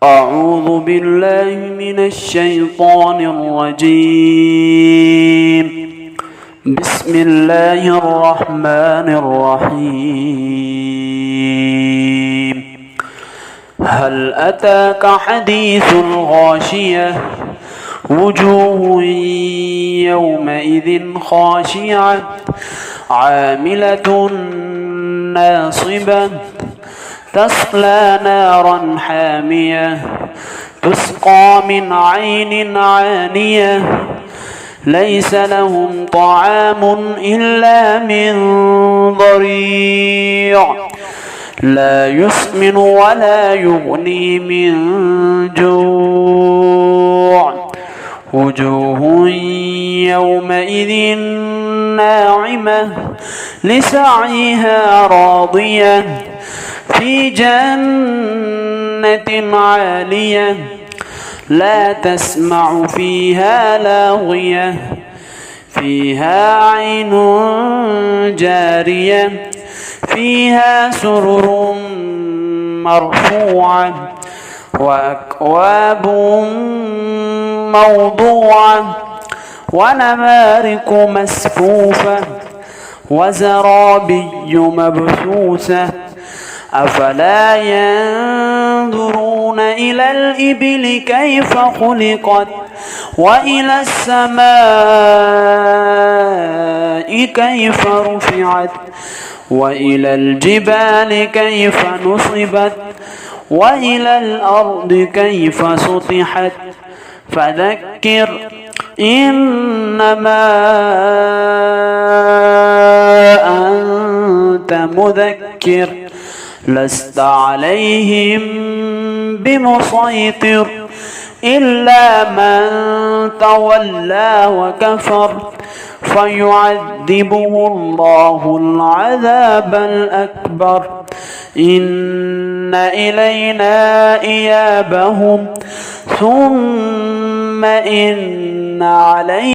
أعوذ بالله من الشيطان الرجيم. بسم الله الرحمن الرحيم. هل أتاك حديث الغاشية وجوه يومئذ خاشعة عاملة ناصبة تصلى نارا حامية تسقى من عين عانية ليس لهم طعام إلا من ضريع لا يسمن ولا يغني من جوع وجوه يومئذ ناعمة لسعيها راضية في جنة عالية لا تسمع فيها لاغية فيها عين جارية فيها سرر مرفوعة وأكواب موضوعة ونمارق مسفوفة وزرابي مبثوثة أفلا ينظرون إلى الإبل كيف خلقت وإلى السماء كيف رفعت وإلى الجبال كيف نصبت وإلى الأرض كيف سطحت فذكر إنما أنت مذكر لست عليهم بمسيطر إلا من تولى وكفر فيعذبه الله العذاب الأكبر إن إلينا إيابهم ثم إن علينا